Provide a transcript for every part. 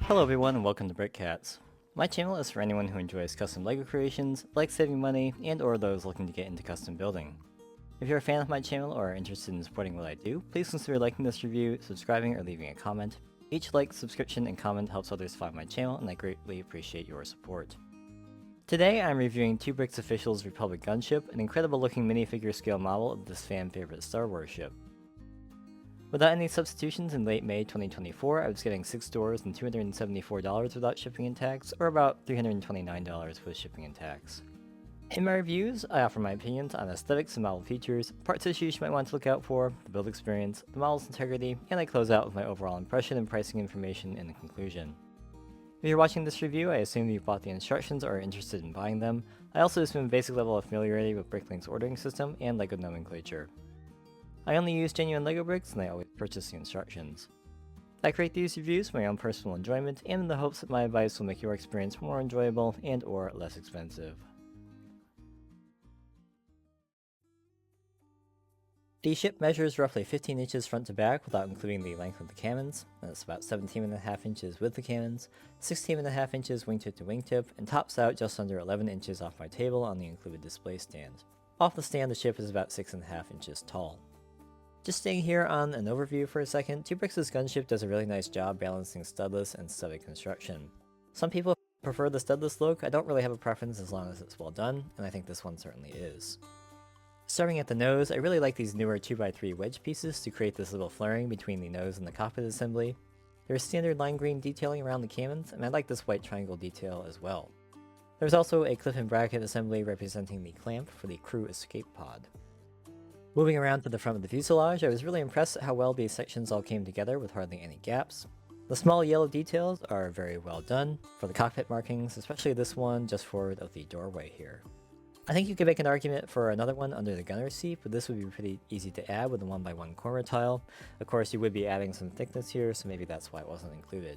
Hello everyone and welcome to BrickCats. My channel is for anyone who enjoys custom LEGO creations, likes saving money, and or those looking to get into custom building. If you're a fan of my channel or are interested in supporting what I do, please consider liking this review, subscribing, or leaving a comment. Each like, subscription, and comment helps others find my channel, and I greatly appreciate your support. Today I'm reviewing 2Bricks Official's Republic Gunship, an incredible looking minifigure scale model of this fan favorite Star Wars ship. Without any substitutions in late May 2024, I was getting 6 doors and $274 without shipping and tax, or about $329 with shipping and tax. In my reviews, I offer my opinions on aesthetics and model features, parts issues you might want to look out for, the build experience, the model's integrity, and I close out with my overall impression and pricing information in the conclusion. If you're watching this review, I assume you've bought the instructions or are interested in buying them. I also assume a basic level of familiarity with Bricklink's ordering system and LEGO nomenclature. I only use genuine LEGO bricks, and I always purchase the instructions. I create these reviews for my own personal enjoyment, and in the hopes that my advice will make your experience more enjoyable and or less expensive. The ship measures roughly 15 inches front to back without including the length of the cannons. That's about 17.5 inches with the cannons, 16.5 inches wingtip to wingtip, and tops out just under 11 inches off my table on the included display stand. Off the stand, the ship is about 6.5 inches tall. Just staying here on an overview for a second, 2Bricks' gunship does a really nice job balancing studless and studded construction. Some people prefer the studless look. I don't really have a preference as long as it's well done, and I think this one certainly is. Starting at the nose, I really like these newer 2x3 wedge pieces to create this little flaring between the nose and the cockpit assembly. There's standard lime green detailing around the cannons, and I like this white triangle detail as well. There's also a clip and bracket assembly representing the clamp for the crew escape pod. Moving around to the front of the fuselage, I was really impressed at how well these sections all came together with hardly any gaps. The small yellow details are very well done for the cockpit markings, especially this one just forward of the doorway here. I think you could make an argument for another one under the gunner's seat, but this would be pretty easy to add with a 1x1 corner tile. Of course, you would be adding some thickness here, so maybe that's why it wasn't included.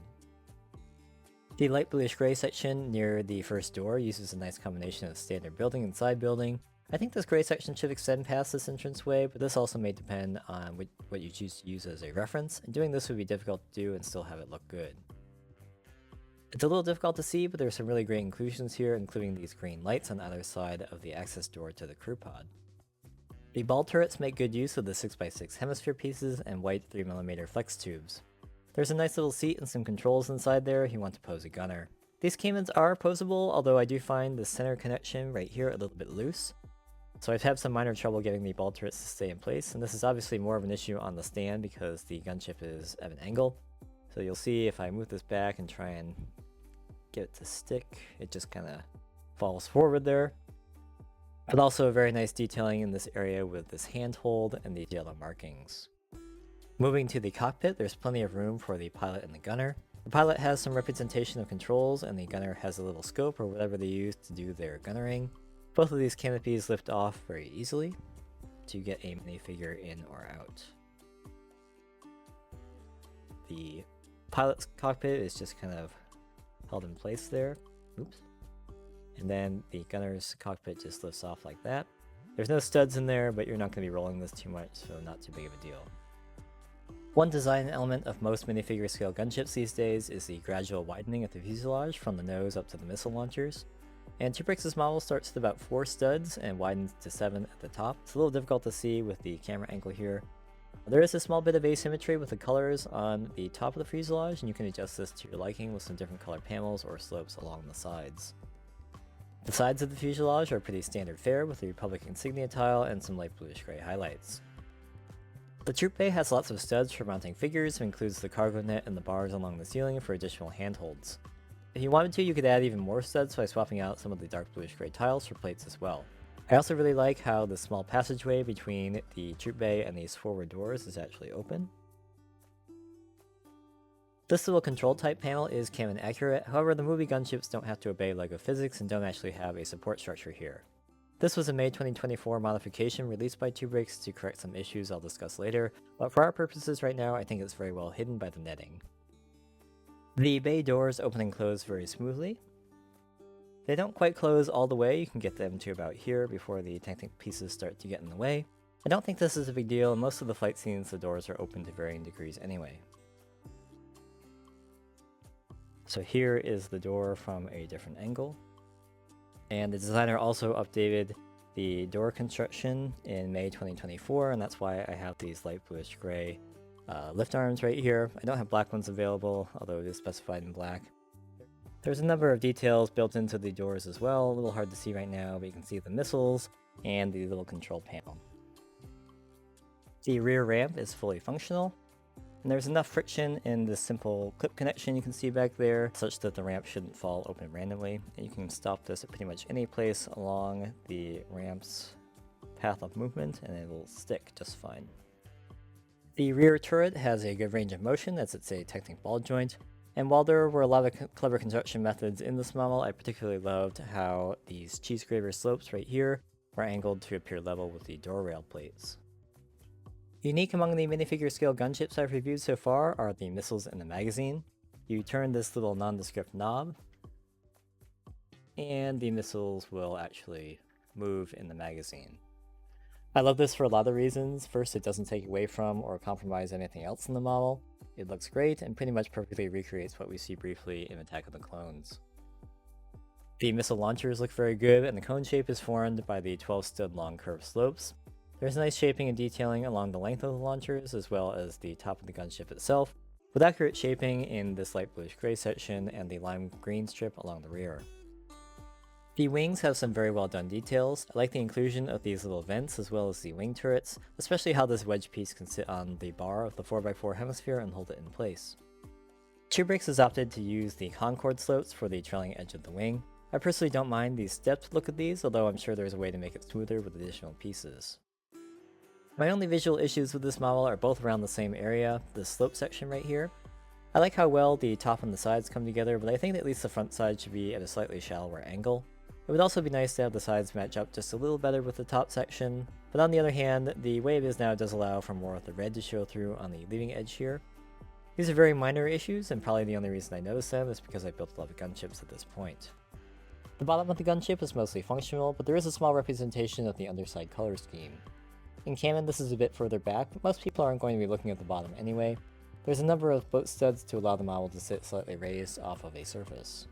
The light bluish gray section near the first door uses a nice combination of standard building and side building. I think this gray section should extend past this entranceway, but this also may depend on what you choose to use as a reference, and doing this would be difficult to do and still have it look good. It's a little difficult to see, but there are some really great inclusions here, including these green lights on either side of the access door to the crew pod. The ball turrets make good use of the 6x6 hemisphere pieces and white 3mm flex tubes. There's a nice little seat and some controls inside there if you want to pose a gunner. These cannons are posable, although I do find the center connection right here a little bit loose. So I've had some minor trouble getting the ball turrets to stay in place, and this is obviously more of an issue on the stand because the gunship is at an angle. So you'll see if I move this back and try and get it to stick, it just kind of falls forward there. But also very nice detailing in this area with this handhold and the yellow markings. Moving to the cockpit, there's plenty of room for the pilot and the gunner. The pilot has some representation of controls, and the gunner has a little scope or whatever they use to do their gunnering. Both of these canopies lift off very easily to get a minifigure in or out. The pilot's cockpit is just kind of held in place there. Oops. And then the gunner's cockpit just lifts off like that. There's no studs in there, but you're not going to be rolling this too much, so not too big of a deal. One design element of most minifigure scale gunships these days is the gradual widening of the fuselage from the nose up to the missile launchers. And 2Bricks' model starts with about 4 studs and widens to 7 at the top. It's a little difficult to see with the camera angle here. There is a small bit of asymmetry with the colors on the top of the fuselage, and you can adjust this to your liking with some different color panels or slopes along the sides. The sides of the fuselage are pretty standard fare with the Republic insignia tile and some light bluish gray highlights. The troop bay has lots of studs for mounting figures and includes the cargo net and the bars along the ceiling for additional handholds. If you wanted to, you could add even more studs by swapping out some of the dark bluish gray tiles for plates as well. I also really like how the small passageway between the troop bay and these forward doors is actually open. This little control type panel is canon accurate, however the movie gunships don't have to obey LEGO physics and don't actually have a support structure here. This was a May 2024 modification released by 2Bricks to correct some issues I'll discuss later, but for our purposes right now I think it's very well hidden by the netting. The bay doors open and close very smoothly. They don't quite close all the way, you can get them to about here before the technical pieces start to get in the way. I don't think this is a big deal, and most of the fight scenes the doors are open to varying degrees anyway. So here is the door from a different angle. And the designer also updated the door construction in May 2024, and that's why I have these light bluish gray lift arms right here. I don't have black ones available, although it is specified in black. There's a number of details built into the doors as well, a little hard to see right now, but you can see the missiles and the little control panel. The rear ramp is fully functional, and there's enough friction in this simple clip connection you can see back there, such that the ramp shouldn't fall open randomly, and you can stop this at pretty much any place along the ramp's path of movement, and it will stick just fine. The rear turret has a good range of motion as it's a Technic ball joint, and while there were a lot of clever construction methods in this model, I particularly loved how these cheese graver slopes right here were angled to appear level with the door rail plates. Unique among the minifigure scale gunships I've reviewed so far are the missiles in the magazine. You turn this little nondescript knob, and the missiles will actually move in the magazine. I love this for a lot of reasons. First, it doesn't take away from or compromise anything else in the model. It looks great and pretty much perfectly recreates what we see briefly in Attack of the Clones. The missile launchers look very good, and the cone shape is formed by the 12 stud long curved slopes. There's nice shaping and detailing along the length of the launchers, as well as the top of the gunship itself, with accurate shaping in this light bluish gray section and the lime green strip along the rear. The wings have some very well done details. I like the inclusion of these little vents as well as the wing turrets, especially how this wedge piece can sit on the bar of the 4x4 hemisphere and hold it in place. 2Bricks has opted to use the Concord slopes for the trailing edge of the wing. I personally don't mind the stepped look of these, although I'm sure there's a way to make it smoother with additional pieces. My only visual issues with this model are both around the same area, the slope section right here. I like how well the top and the sides come together, but I think that at least the front side should be at a slightly shallower angle. It would also be nice to have the sides match up just a little better with the top section, but on the other hand, the way it is now does allow for more of the red to show through on the leading edge here. These are very minor issues, and probably the only reason I noticed them is because I built a lot of gunships at this point. The bottom of the gunship is mostly functional, but there is a small representation of the underside color scheme. In canon, this is a bit further back, but most people aren't going to be looking at the bottom anyway. There's a number of boat studs to allow the model to sit slightly raised off of a surface.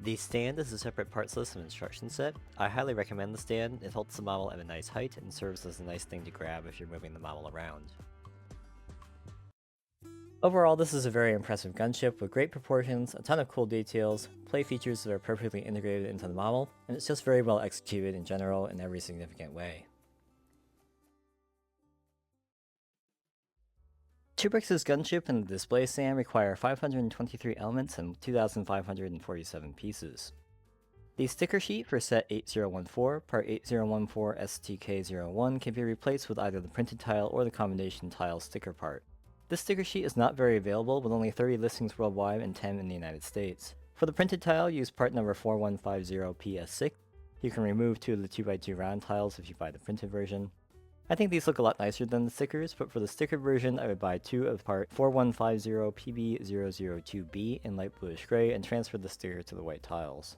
The stand is a separate parts list and instruction set. I highly recommend the stand. It holds the model at a nice height and serves as a nice thing to grab if you're moving the model around. Overall, this is a very impressive gunship with great proportions, a ton of cool details, play features that are perfectly integrated into the model, and it's just very well executed in general in every significant way. 2Bricks' gunship and the display stand require 523 elements and 2,547 pieces. The sticker sheet for set 8014, part 8014 STK01 can be replaced with either the printed tile or the combination tile sticker part. This sticker sheet is not very available, with only 30 listings worldwide and 10 in the United States. For the printed tile, use part number 4150PS6. You can remove 2 of the 2x2 round tiles if you buy the printed version. I think these look a lot nicer than the stickers, but for the sticker version I would buy 2 of part 4150PB002B in light bluish gray and transfer the sticker to the white tiles.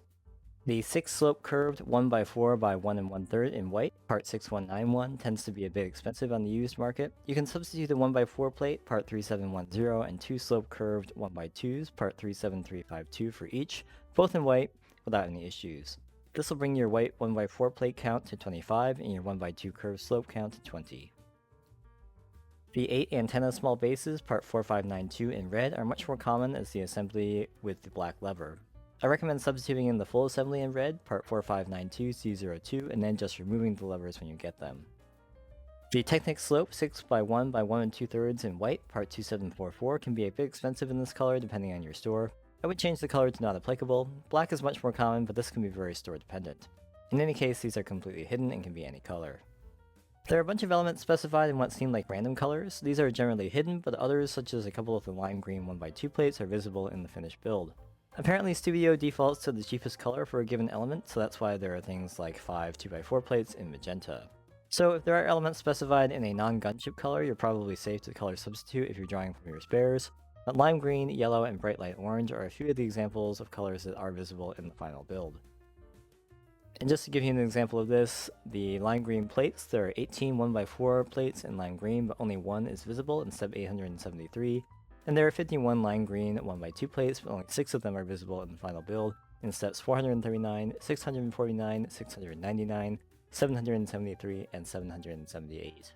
The 6 slope curved 1x4 by 1 1/3 in white, part 6191, tends to be a bit expensive on the used market. You can substitute a 1x4 plate, part 3710, and 2 slope curved 1x2s, part 37352 for each, both in white, without any issues. This will bring your white 1x4 plate count to 25 and your 1x2 curved slope count to 20. The 8 antenna small bases, part 4592 in red, are much more common as the assembly with the black lever. I recommend substituting in the full assembly in red, part 4592C02, and then just removing the levers when you get them. The Technic slope 6x1 by 1 2/3 in white, part 2744, can be a bit expensive in this color depending on your store. I would change the color to not applicable. Black is much more common, but this can be very store dependent. In any case, these are completely hidden and can be any color. There are a bunch of elements specified in what seem like random colors. These are generally hidden, but others, such as a couple of the lime green 1x2 plates, are visible in the finished build. Apparently Studio defaults to the cheapest color for a given element, so that's why there are things like 5 2x4 plates in magenta. So if there are elements specified in a non-gunship color, you're probably safe to color substitute if you're drawing from your spares. But lime green, yellow, and bright light orange are a few of the examples of colors that are visible in the final build. And just to give you an example of this, the lime green plates, there are 18 1x4 plates in lime green, but only one is visible in step 873, and there are 51 lime green 1x2 plates, but only 6 of them are visible in the final build, in steps 439, 649, 699, 773, and 778.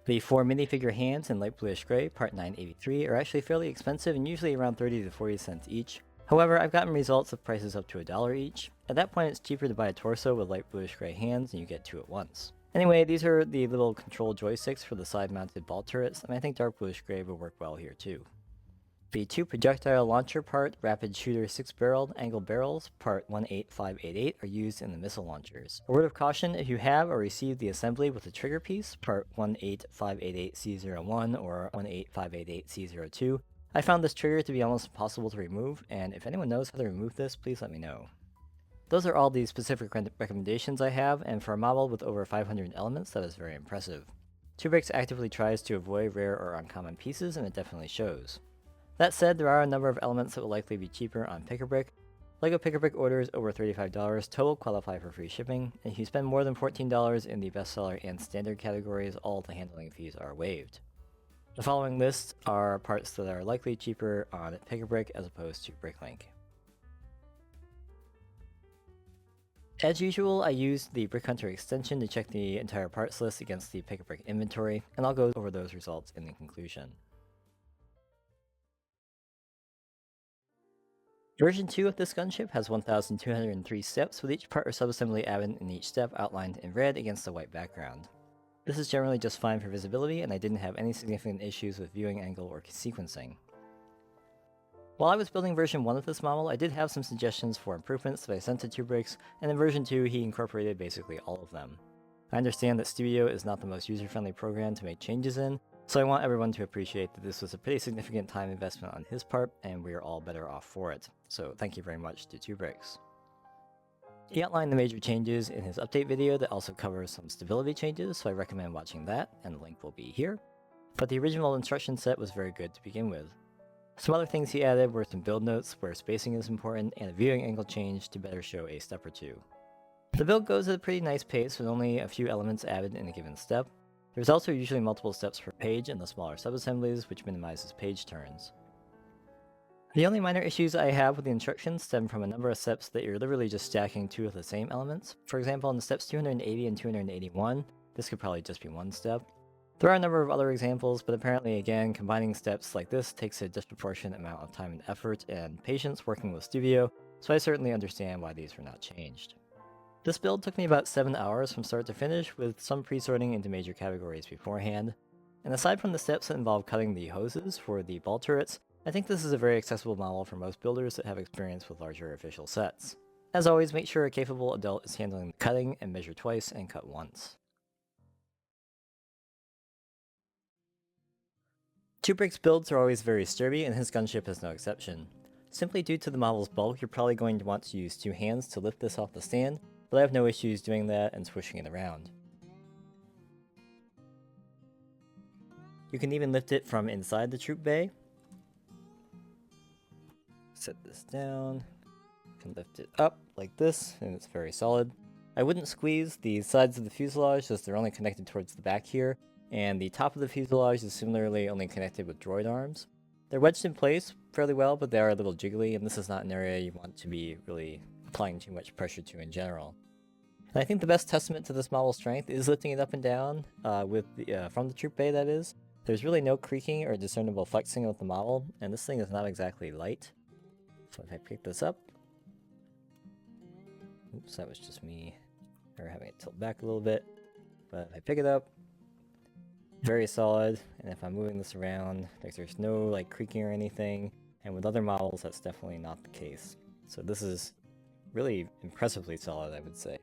The 4 minifigure hands in light bluish gray, part 983, are actually fairly expensive and usually around 30 to 40 cents each. However, I've gotten results with prices up to $1 each. At that point, it's cheaper to buy a torso with light bluish gray hands and you get 2 at once. Anyway, these are the little control joysticks for the side-mounted ball turrets, and I think dark bluish gray would work well here too. The 2 projectile launcher part, rapid shooter 6-barreled angled barrels, part 18588, are used in the missile launchers. A word of caution, if you have or received the assembly with the trigger piece, part 18588C01 or 18588C02, I found this trigger to be almost impossible to remove, and if anyone knows how to remove this, please let me know. Those are all the specific recommendations I have, and for a model with over 500 elements, that is very impressive. 2Bricks actively tries to avoid rare or uncommon pieces, and it definitely shows. That said, there are a number of elements that will likely be cheaper on Pick-a-Brick. LEGO Pick-a-Brick orders over $35 total qualify for free shipping, and if you spend more than $14 in the bestseller and standard categories, all the handling fees are waived. The following lists are parts that are likely cheaper on Pick-a-Brick as opposed to Bricklink. As usual, I used the Brick Hunter extension to check the entire parts list against the Pick-a-Brick inventory, and I'll go over those results in the conclusion. Version 2 of this gunship has 1,203 steps, with each part or subassembly added in each step outlined in red against a white background. This is generally just fine for visibility, and I didn't have any significant issues with viewing angle or sequencing. While I was building version 1 of this model, I did have some suggestions for improvements that I sent to 2Bricks, and in version 2 he incorporated basically all of them. I understand that Studio is not the most user-friendly program to make changes in, so I want everyone to appreciate that this was a pretty significant time investment on his part, and we are all better off for it. So thank you very much to 2Bricks. He outlined the major changes in his update video that also covers some stability changes, so I recommend watching that, and the link will be here. But the original instruction set was very good to begin with. Some other things he added were some build notes where spacing is important, and a viewing angle change to better show a step or two. The build goes at a pretty nice pace with only a few elements added in a given step. There's also usually multiple steps per page in the smaller subassemblies, which minimizes page turns. The only minor issues I have with the instructions stem from a number of steps that you're literally just stacking 2 of the same elements. For example, in the steps 280 and 281, this could probably just be one step. There are a number of other examples, but apparently again, combining steps like this takes a disproportionate amount of time and effort and patience working with Studio, so I certainly understand why these were not changed. This build took me about 7 hours from start to finish, with some pre-sorting into major categories beforehand. And aside from the steps that involve cutting the hoses for the ball turrets, I think this is a very accessible model for most builders that have experience with larger official sets. As always, make sure a capable adult is handling the cutting and measure twice and cut once. 2Bricks builds are always very sturdy, and his gunship is no exception. Simply due to the model's bulk, you're probably going to want to use 2 hands to lift this off the stand, but I have no issues doing that and swishing it around. You can even lift it from inside the troop bay. Set this down. You can lift it up like this, and it's very solid. I wouldn't squeeze the sides of the fuselage as they're only connected towards the back here, and the top of the fuselage is similarly only connected with droid arms. They're wedged in place fairly well, but they are a little jiggly, and this is not an area you want to be really applying too much pressure to in general. And I think the best testament to this model's strength is lifting it up and down from the troop bay, that is. There's really no creaking or discernible flexing with the model, and this thing is not exactly light. So if I pick this up... Oops, that was just me having it tilt back a little bit. But if I pick it up, very solid, and if I'm moving this around, there's no like creaking or anything, and with other models that's definitely not the case. So this is really impressively solid, I would say.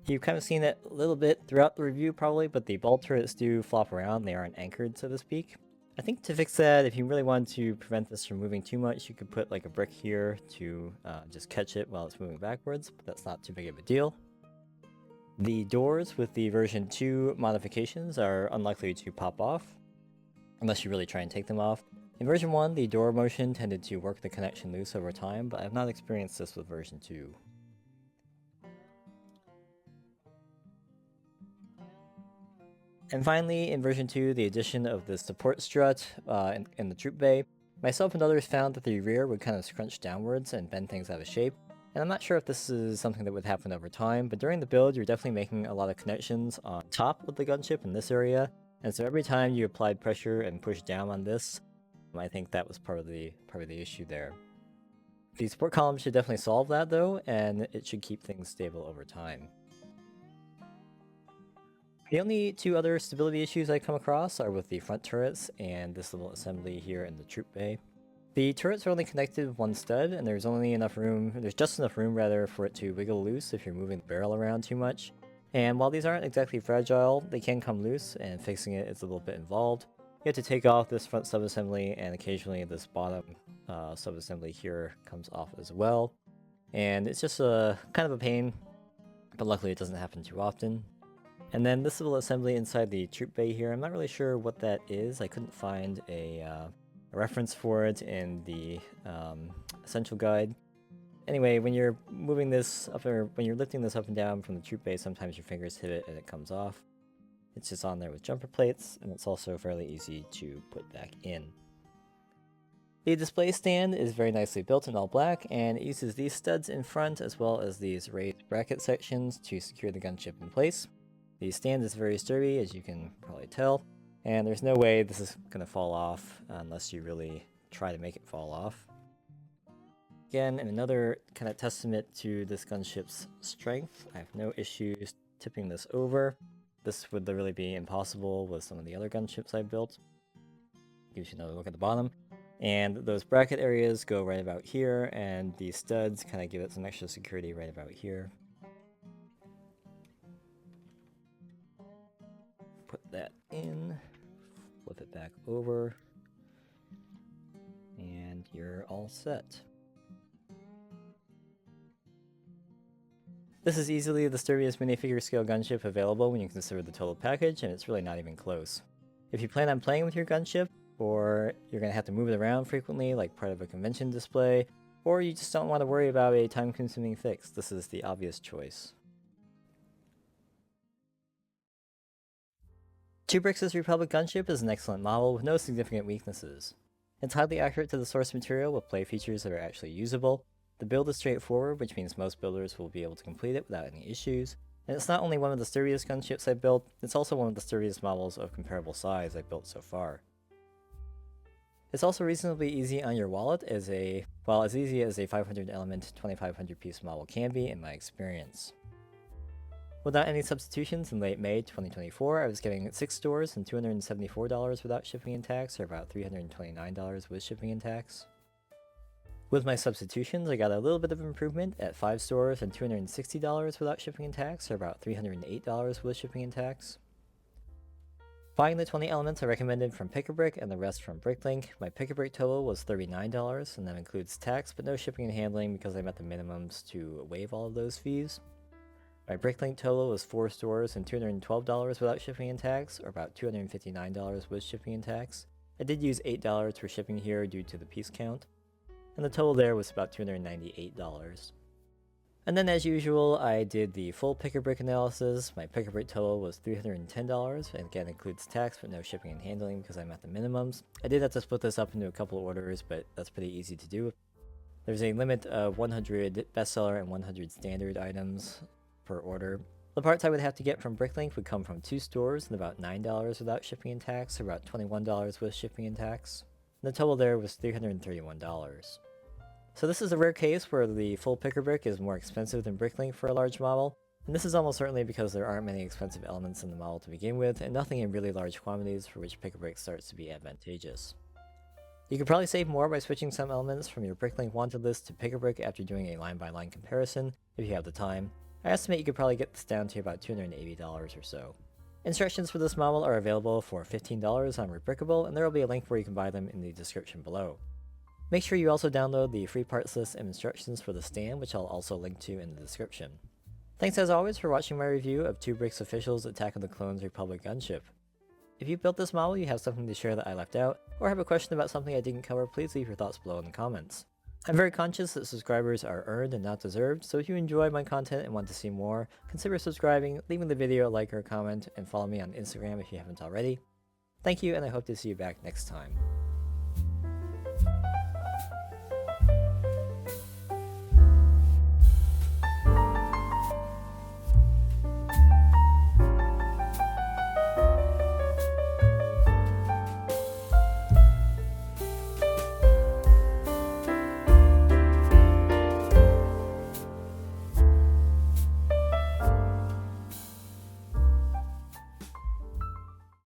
You've kind of seen it a little bit throughout the review probably, but the ball turrets do flop around, they aren't anchored so to speak. I think to fix that, if you really want to prevent this from moving too much, you could put like a brick here to just catch it while it's moving backwards, but that's not too big of a deal. The doors with the version 2 modifications are unlikely to pop off, unless you really try and take them off. In version 1, the door motion tended to work the connection loose over time, but I have not experienced this with version 2. And finally, in version 2, the addition of the support strut in the troop bay. Myself and others found that the rear would kind of scrunch downwards and bend things out of shape, and I'm not sure if this is something that would happen over time, but during the build you're definitely making a lot of connections on top of the gunship in this area, and so every time you applied pressure and pushed down on this, I think that was part of the issue there. The support column should definitely solve that though, and it should keep things stable over time. The only two other stability issues I come across are with the front turrets and this little assembly here in the troop bay. The turrets are only connected with one stud, and there's just enough room rather for it to wiggle loose if you're moving the barrel around too much. And while these aren't exactly fragile, they can come loose, and fixing it is a little bit involved. You have to take off this front subassembly, and occasionally this bottom subassembly here comes off as well. And it's just kind of a pain, but luckily it doesn't happen too often. And then this little assembly inside the troop bay here, I'm not really sure what that is. I couldn't find a reference for it in the essential guide. Anyway, when you're moving this up, or when you're lifting this up and down from the troop bay, sometimes your fingers hit it and it comes off. It's just on there with jumper plates, and it's also fairly easy to put back in. The display stand is very nicely built in all black, and it uses these studs in front as well as these raised bracket sections to secure the gunship in place. The stand is very sturdy, as you can probably tell, and there's no way this is going to fall off unless you really try to make it fall off. Again, and another kind of testament to this gunship's strength, I have no issues tipping this over. This would literally be impossible with some of the other gunships I built. Gives you another look at the bottom. And those bracket areas go right about here, and the studs kind of give it some extra security right about here. Put that in, flip it back over, and you're all set. This is easily the sturdiest minifigure scale gunship available when you consider the total package, and it's really not even close. If you plan on playing with your gunship, or you're going to have to move it around frequently like part of a convention display, or you just don't want to worry about a time-consuming fix, this is the obvious choice. 2Bricks' Republic Gunship is an excellent model with no significant weaknesses. It's highly accurate to the source material with play features that are actually usable. The build is straightforward, which means most builders will be able to complete it without any issues. And it's not only one of the sturdiest gunships I've built, it's also one of the sturdiest models of comparable size I've built so far. It's also reasonably easy on your wallet, as easy as a 500 element 2500 piece model can be in my experience. Without any substitutions in late May 2024, I was getting 6 stores and $274 without shipping and tax, or about $329 with shipping and tax. With my substitutions, I got a little bit of improvement at 5 stores and $260 without shipping and tax, or about $308 with shipping and tax. Buying the 20 elements I recommended from Pick-a-Brick and the rest from Bricklink, my Pick-a-Brick total was $39, and that includes tax but no shipping and handling because I met the minimums to waive all of those fees. My Bricklink total was 4 stores and $212 without shipping and tax, or about $259 with shipping and tax. I did use $8 for shipping here due to the piece count, and the total there was about $298. And then as usual, I did the full Pick-a-Brick analysis. My Pick-a-Brick total was $310, and again includes tax but no shipping and handling because I'm at the minimums. I did have to split this up into a couple orders, but that's pretty easy to do. There's a limit of 100 bestseller and 100 standard items per order. The parts I would have to get from Bricklink would come from 2 stores and about $9 without shipping and tax, or about $21 with shipping and tax. And the total there was $331. So this is a rare case where the full Pick-a-Brick is more expensive than Bricklink for a large model, and this is almost certainly because there aren't many expensive elements in the model to begin with, and nothing in really large quantities for which Pick-a-Brick starts to be advantageous. You could probably save more by switching some elements from your Bricklink wanted list to Pick-a-Brick after doing a line-by-line comparison, if you have the time. I estimate you could probably get this down to about $280 or so. Instructions for this model are available for $15 on Rebrickable, and there will be a link where you can buy them in the description below. Make sure you also download the free parts list and instructions for the stand, which I'll also link to in the description. Thanks as always for watching my review of 2Bricks Official's Attack of the Clones Republic Gunship. If you built this model, you have something to share that I left out, or have a question about something I didn't cover, please leave your thoughts below in the comments. I'm very conscious that subscribers are earned and not deserved, so if you enjoy my content and want to see more, consider subscribing, leaving the video a like or a comment, and follow me on Instagram if you haven't already. Thank you, and I hope to see you back next time.